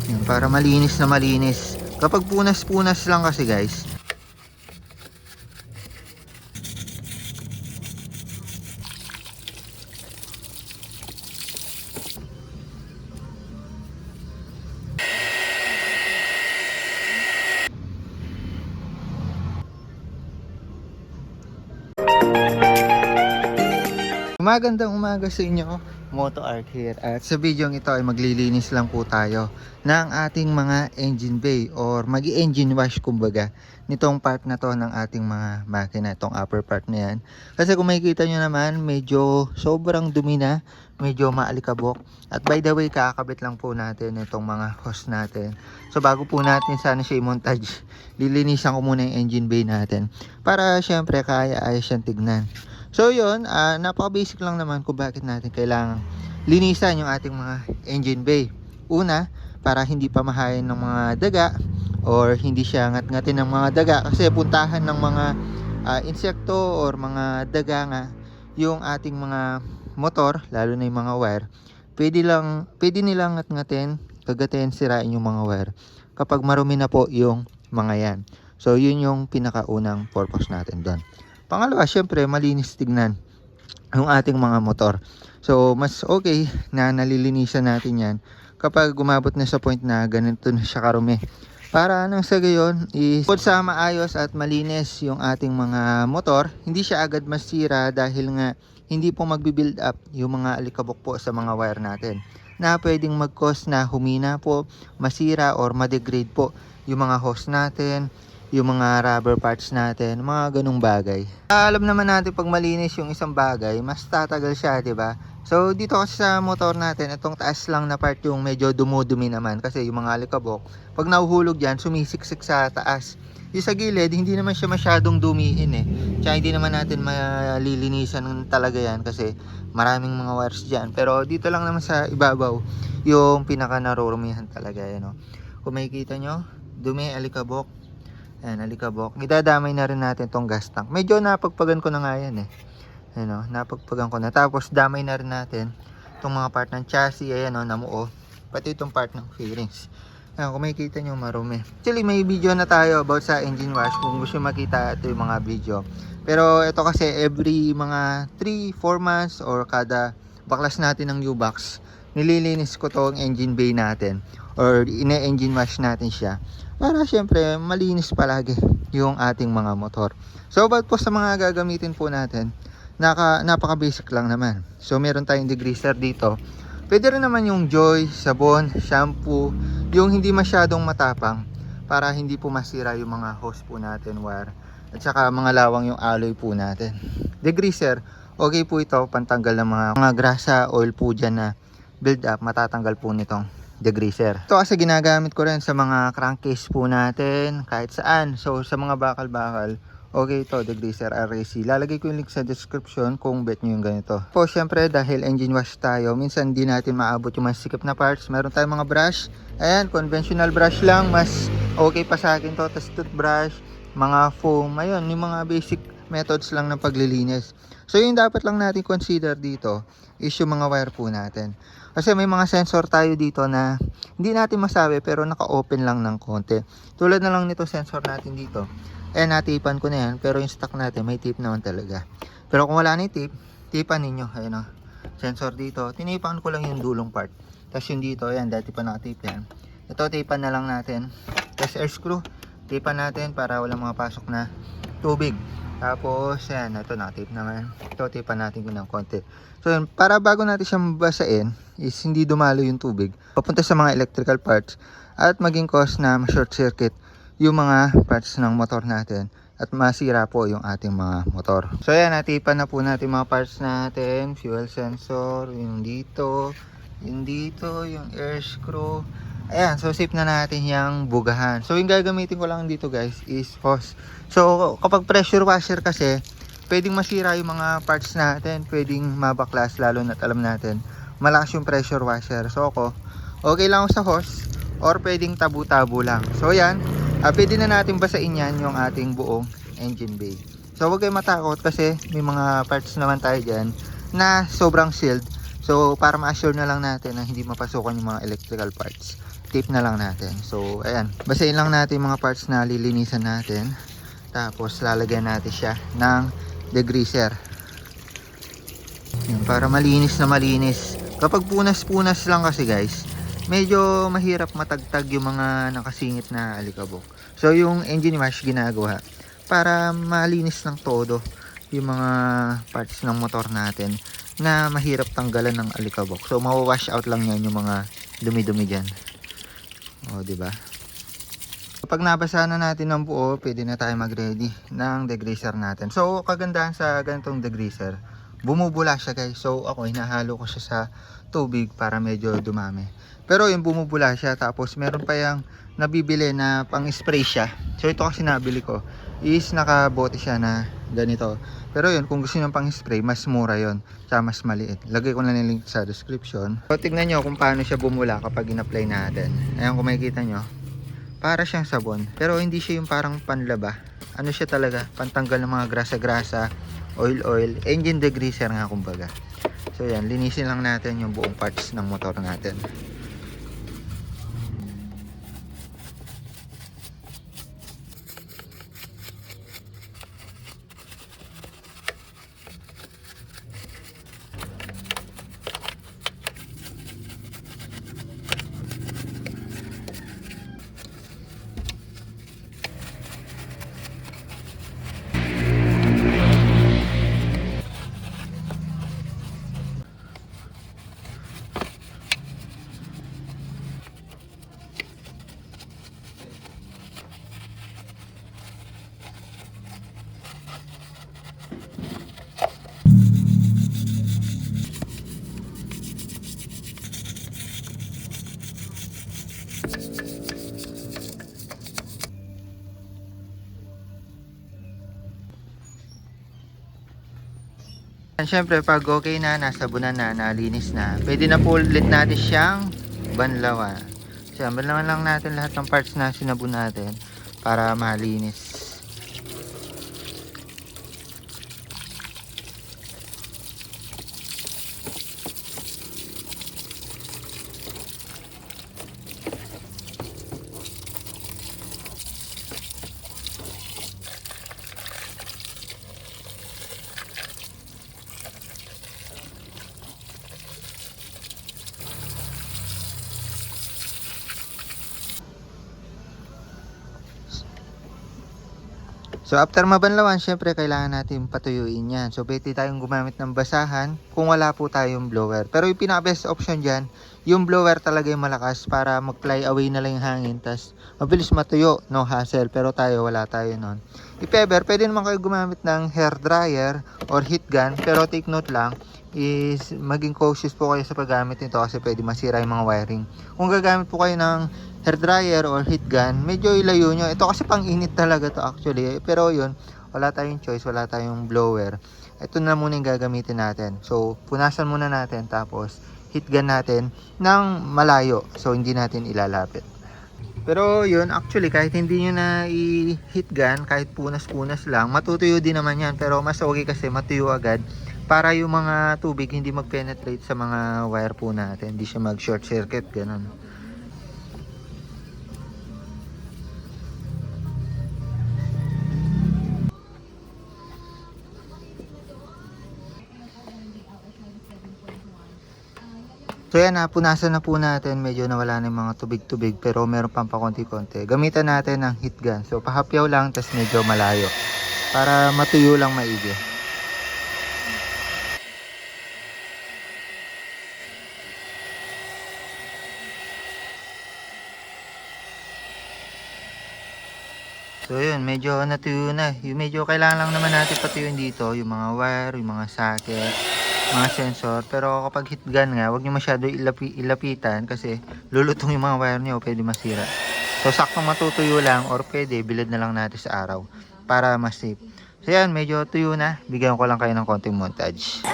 Yan, para malinis na malinis. Kapag punas-punas lang kasi guys, magandang umaga sa inyo, Moto Arc here. At sa video ito ay maglilinis lang po tayo ng ating mga engine bay or mag-engine wash kumbaga nitong part na to ng ating mga makina, itong upper part na yan. Kasi kung makikita nyo naman, medyo sobrang dumi na, medyo maalikabok. At by the way, kakabit lang po natin itong mga hose natin. So bago po natin sana siya i-montage, lilinisan ko muna yung engine bay natin para syempre kaya ayos siyang tignan. So yun, napaka-basic lang naman kung bakit natin kailangan linisan yung ating mga engine bay. Una, para hindi pa mahayin ng mga daga or hindi siya ngat-ngatin ng mga daga kasi puntahan ng mga insekto or mga daga nga yung ating mga motor, lalo na yung mga wire. Pwede nilang ngat-ngatin, kagatin, sirain yung mga wire kapag marumi na po yung mga yan. So yun yung pinakaunang purpose natin doon. Pangalawa, syempre malinis tignan yung ating mga motor. So mas okay na nalilinisan natin yan kapag gumabot na sa point na ganito na siya karumi. Para nang sa gayon is sa maayos at malinis yung ating mga motor, hindi siya agad masira dahil nga hindi po magbi-build up yung mga alikabok po sa mga wire natin na pwedeng mag-cause na humina po, masira or ma-degrade po yung mga hose natin, yung mga rubber parts natin, mga ganung bagay. Alam naman natin pag malinis yung isang bagay, mas tatagal siya, 'di ba? So dito kasi sa motor natin, itong taas lang na part yung medyo dumudumi naman kasi yung mga alikabok, pag nahuhulog yan, sumisiksik sa taas. Yung sa gilid, hindi naman siya masyadong dumihin eh. Tsaka hindi naman natin malilinisan talaga yan kasi maraming mga wires dyan. Pero dito lang naman sa ibabaw, yung pinaka narurumihan talaga yan, no? Kung makikita nyo, dumi, alikabok. Ayan, alikabok. Idadamay na rin natin tong gas tank. Medyo napagpagan ko na nga yan eh. Ayan o, napagpagan ko na. Tapos damay na rin natin itong mga part ng chassis. Ayan o, namuo. Pati itong part ng fairings. Ayan, kung makikita nyo, marumi. Actually, may video na tayo about sa engine wash. Kung gusto makita, ito yung mga video. Pero ito kasi every mga 3-4 months or kada baklas natin ng U-box, nililinis ko tong engine bay natin or ine-engine wash natin siya para syempre malinis palagi yung ating mga motor. So about po sa mga gagamitin po natin, napaka basic lang naman. So meron tayong degreaser dito. Pwede rin naman yung Joy, sabon, shampoo, yung hindi masyadong matapang para hindi po masira yung mga hose po natin, wire, at saka mga lawang yung alloy po natin. Degreaser, okay po ito, pantanggal ng mga grasa, oil po dyan na build up, matatanggal po nitong degreaser. Ito kasi ginagamit ko rin sa mga crankcase po natin kahit saan. So sa mga bakal-bakal, okay ito, degreaser RAC. Lalagay ko yung link sa description kung bet nyo yung ganito. Po syempre dahil engine wash tayo, minsan hindi natin maabot yung masikip na parts. Meron tayong mga brush. Ayan, conventional brush lang, mas okay pa sa akin to. Tapos toothbrush, mga foam, ayun, yung mga basic methods lang ng paglilinis. So yung dapat lang natin consider dito is yung mga wire po natin. Kasi may mga sensor tayo dito na hindi natin masabi pero naka-open lang ng konti. Tulad na lang nito sensor natin dito. Ayan, natipan ko na yan. Pero yung stock natin may tip naman talaga. Pero kung wala na yung tip, tipan ninyo. Ayan o. Sensor dito. Tinipan ko lang yung dulong part. Tapos yung dito, ayan, dati pa nakatip yan. Ito, tipan na lang natin. Tapos air screw, tipan natin para walang mga pasok na tubig. Tapos, ayan, ito nakatip naman. Ito, tipan natin ng konti. So, yun, para bago natin siyang basain, is hindi dumalo yung tubig papunta sa mga electrical parts at maging cause na ma-short circuit yung mga parts ng motor natin at masira po yung ating mga motor. So ayan, natipan na po natin mga parts natin, fuel sensor, yung dito, yung air screw. Ayan, so save na natin yung bugahan. So yung gagamitin ko lang dito guys is hose. So kapag pressure washer kasi, pwedeng masira yung mga parts natin, pwedeng mabaklas, lalo na't alam natin malakas yung pressure washer. So ako, okay lang ako sa hose or pwedeng tabu-tabu lang. So yan, pwede na natin basain yan yung ating buong engine bay. So huwag kayo matakot kasi may mga parts naman tayo dyan na sobrang sealed. So para ma-assure na lang natin na hindi mapasukan yung mga electrical parts. tape na lang natin. So ayan, basahin lang natin yung mga parts na lilinisan natin. Tapos lalagyan natin siya ng degreaser. Yan, para malinis na malinis. Kapag punas-punas lang kasi guys, medyo mahirap matagtag yung mga nakasingit na alikabok. So yung engine wash ginagawa para malinis ng todo yung mga parts ng motor natin na mahirap tanggalan ng alikabok. So mawawash out lang yan yung mga dumi-dumi dyan. O diba? Kapag nabasa na natin ng buo, pwede na tayo mag-ready ng degreaser natin. So kagandahan sa ganitong degreaser, bumubula siya guys. So ako hinahalo ko siya sa tubig para medyo dumami. Pero yung bumubula siya, tapos meron pa yung nabibili na pang spray siya. So ito kasi nabili ko is nakabote siya na ganito. Pero yun, kung gusto nyo pang spray, mas mura yun, tsaka mas maliit. Lagay ko na yung link sa description. So tignan nyo kung paano siya bumula kapag in-apply natin. Ayan, kung makikita nyo, para siyang sabon, pero hindi siya yung parang panlaba. Ano siya talaga, pantanggal ng mga grasa-grasa, oil, engine degreaser nga kumbaga. So yan, linisin lang natin yung buong parts ng motor natin. Siyempre pag okay na, nasabunan na, nalinis na, pwede na po ulit natin siyang banlawan. So banlawan lang natin lahat ng parts na sinabon natin para malinis. So after mabanlawan, syempre kailangan natin patuyuin yan. So pwede tayong gumamit ng basahan kung wala po tayong blower. Pero yung pinaka best option dyan, yung blower talaga yung malakas para mag-fly away na lang yung hangin. Tas mabilis matuyo, no hassle. Pero tayo, wala tayo nun. If ever, pwede naman kayo gumamit ng hair dryer or heat gun. Pero take note lang, is maging cautious po kayo sa paggamit nito kasi pwede masira yung mga wiring. Kung gagamit po kayo ng hair dryer or heat gun, medyo ilayo nyo. Ito kasi pang init talaga to actually. Pero yun, wala tayong choice, wala tayong blower. Ito na muna yung gagamitin natin. So, punasan muna natin tapos heat gun natin ng malayo. So, hindi natin ilalapit. Pero yun, actually, kahit hindi nyo na i-heat gun, kahit punas-punas lang, matutuyo din naman yan. Pero mas okay kasi matuyo agad para yung mga tubig hindi mag-penetrate sa mga wire po natin. Hindi siya mag-short circuit, ganun. So yan, punasan na po natin. Medyo nawala na yung mga tubig-tubig pero meron pang pa konti-konti. Gamitan natin ng heat gun. So pahapyaw lang, tas medyo malayo para matuyo lang maigi. So yun, medyo natuyo na. Yung medyo kailangan lang naman natin patuyuin dito yung mga wire, yung mga socket, mga sensor. Pero kapag heat gun nga, huwag nyo masyado ilapitan kasi lulutong yung mga wire nyo, pwede masira. So saktong matutuyo lang or pwede bilad na lang natin sa araw para mas safe. So yan, medyo tuyo na. Bigyan ko lang kayo ng konting montage.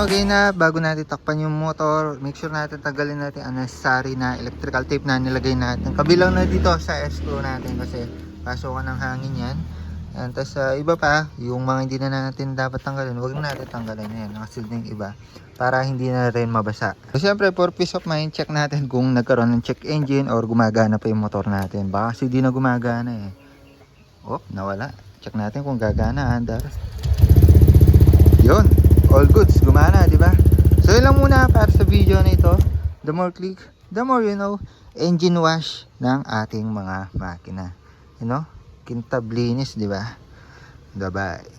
okay na, bago natin takpan yung motor, make sure natin tanggalin natin unnecessary na electrical tape na nilagay natin. Kabilang na dito sa air screw natin kasi pasokan ng hangin yan. And tapos iba pa, yung mga hindi na natin dapat tanggalin, huwag na natin tanggalin yan. Nakasil na yung iba para hindi na rin mabasa. So syempre, for peace of mind, check natin kung nagkaroon ng check engine or gumagana pa yung motor natin. Baka kasi di na gumagana eh. Oh, nawala. Check natin kung gagana, andar. Yun, all goods, gumana, di ba? So yun lang muna para sa video na ito. The more click, the more you know, engine wash ng ating mga makina. You know, kintab linis, di ba? Bye-bye.